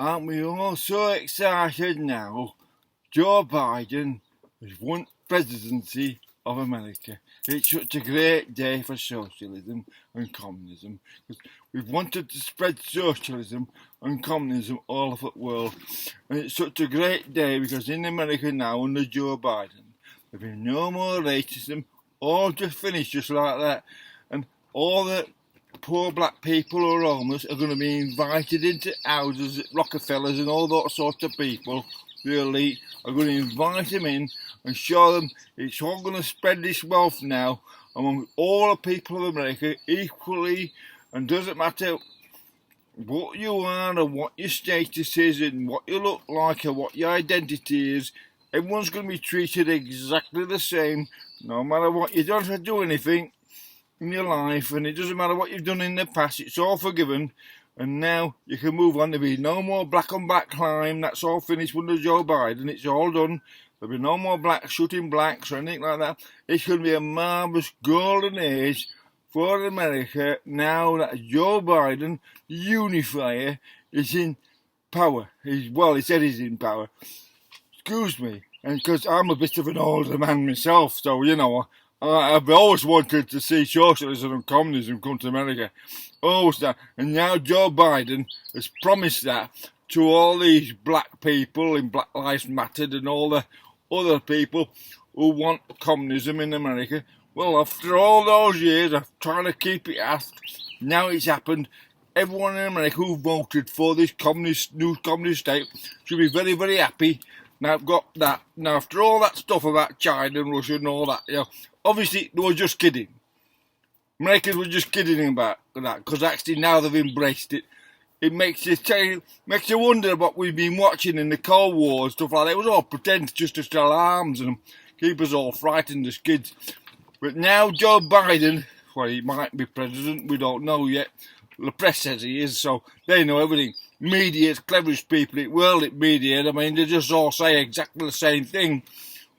Aren't we all so excited now? Joe Biden has won presidency of America. It's such a great day for socialism and communism, because we've wanted to spread socialism and communism all over the world. And it's such a great day because in America now, under Joe Biden, there'll be no more racism, all just finished just like that. And all the poor black people who are homeless are going to be invited into houses at Rockefellers and all those sorts of people. The elite are going to invite them in and show them it's all going to spread this wealth now among all the people of America equally, and doesn't matter what you are and what your status is and what you look like and what your identity is. Everyone's going to be treated exactly the same, no matter what. You don't have to do anything in your life, and it doesn't matter what you've done in the past. It's all forgiven, and now you can move on. There'll be no more black on black crime. That's all finished under Joe Biden. It's all done. There'll be no more black shooting blacks or anything like that. It's going to be a marvellous golden age for America now that Joe Biden, the unifier, is in power. He said he's in power. Excuse me, and because I'm a bit of an older man myself, so I've always wanted to see socialism and communism come to America. Always that. And now Joe Biden has promised that to all these black people in Black Lives Matter and all the other people who want communism in America. Well, after all those years of trying to keep it out, now it's happened. Everyone in America who voted for this new communist state should be very, very happy. Now I've got that. Now after all that stuff about China and Russia and all that, obviously they were just kidding. Americans were just kidding about that, because actually now they've embraced it. It makes you wonder about what we've been watching in the Cold War and stuff like that. It was all pretend just to sell arms and keep us all frightened as kids. But now Joe Biden, well, he might be president, we don't know yet. The press says he is, so they know everything. Media, cleverest people in the world at media, I mean, they just all say exactly the same thing.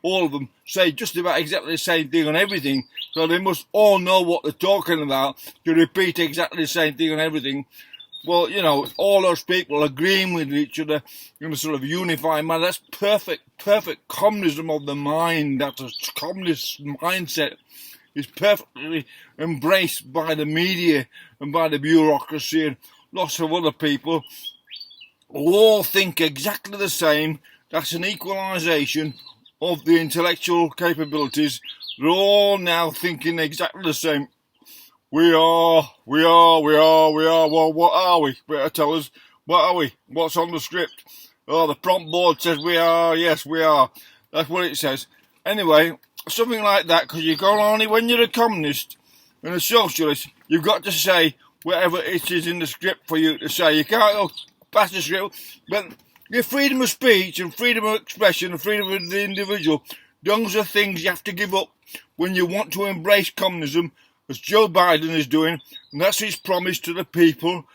All of them say just about exactly the same thing on everything, so they must all know what they're talking about to repeat exactly the same thing on everything. Well, all those people agreeing with each other in a sort of unifying manner. That's perfect communism of the mind. That's a communist mindset. Is perfectly embraced by the media and by the bureaucracy and lots of other people who all think exactly the same. That's an equalisation of the intellectual capabilities. They're all now thinking exactly the same. We are. Well, what are we? Better tell us. What are we? What's on the script? Oh, the prompt board says we are. Yes, we are. That's what it says. Anyway, something like that, because you go only when you're a communist and a socialist, you've got to say whatever it is in the script for you to say. You can't go past the script. But your freedom of speech and freedom of expression and freedom of the individual, those are things you have to give up when you want to embrace communism, as Joe Biden is doing, and that's his promise to the people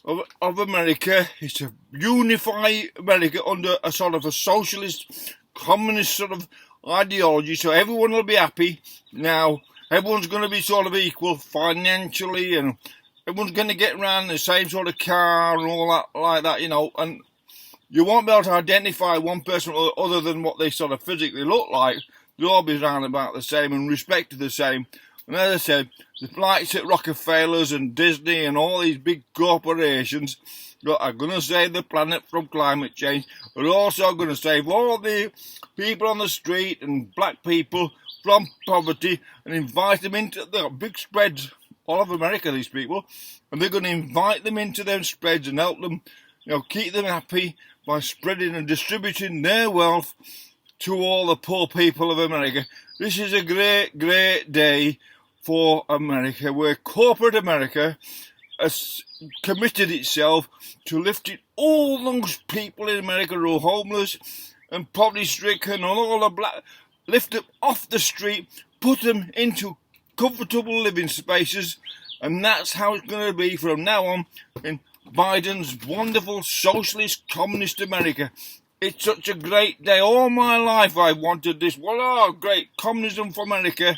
of America, is to unify America under a sort of a socialist, communist sort of ideology, so everyone will be happy. Now, everyone's going to be sort of equal financially, and everyone's going to get around the same sort of car and all that, like that, and you won't be able to identify one person other than what they sort of physically look like. They'll all be around about the same and respected the same. And as I said, the likes at Rockefellers and Disney and all these big corporations that are going to save the planet from climate change are also going to save all the people on the street and black people from poverty and invite them into the big spreads all of America, these people, and they're going to invite them into them spreads and help them, keep them happy by spreading and distributing their wealth to all the poor people of America. This is a great, great day for America, where corporate America has committed itself to lifting all those people in America who are homeless and poverty-stricken and all the black, lift them off the street, put them into comfortable living spaces, and that's how it's going to be from now on in Biden's wonderful socialist communist America. It's such a great day. All my life I've wanted this. Great communism for America.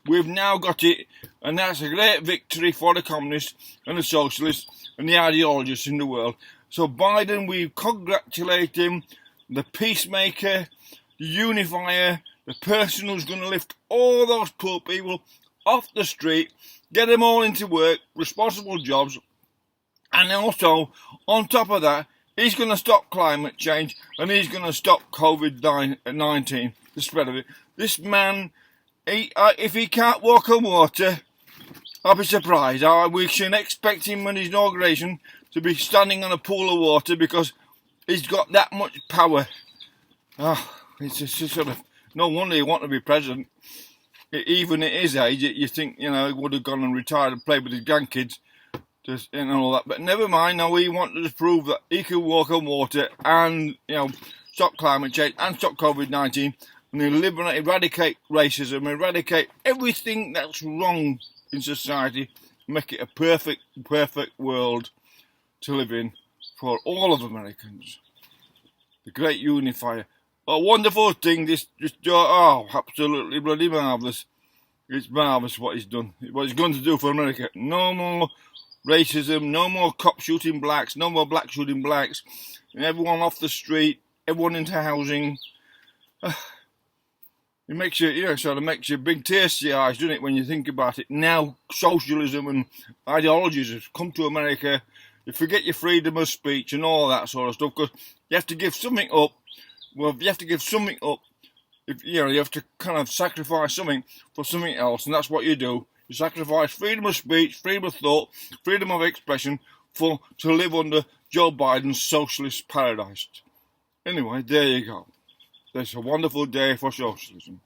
We've now got it, and that's a great victory for the communists and the socialists. and the ideologists in the world. So Biden, we congratulate him, the peacemaker, the unifier, the person who's going to lift all those poor people off the street, get them all into work, responsible jobs, and also, on top of that, he's going to stop climate change and he's going to stop COVID-19, the spread of it. This man, if he can't walk on water, I'll be surprised. We should expect him at his inauguration to be standing on a pool of water because he's got that much power. It's just sort of, no wonder he wanted to be president. Even at his age, you think, he would have gone and retired and played with his grandkids, and all that. But never mind, now he wanted to prove that he could walk on water and, stop climate change and stop COVID-19 and eradicate racism, eradicate everything that's wrong in society, make it a perfect world to live in for all of Americans. The great unifier. A wonderful thing, absolutely bloody marvellous. It's marvellous what he's done, what he's going to do for America. No more racism, no more cops shooting blacks, no more blacks shooting blacks, everyone off the street, everyone into housing. It makes you, sort of makes you big tears to your eyes, doesn't it, when you think about it. Now socialism and ideologies have come to America. You forget your freedom of speech and all that sort of stuff because you have to give something up. Well, you have to give something up. You have to kind of sacrifice something for something else, and that's what you do. You sacrifice freedom of speech, freedom of thought, freedom of expression to live under Joe Biden's socialist paradise. Anyway, there you go. It's a wonderful day for socialism.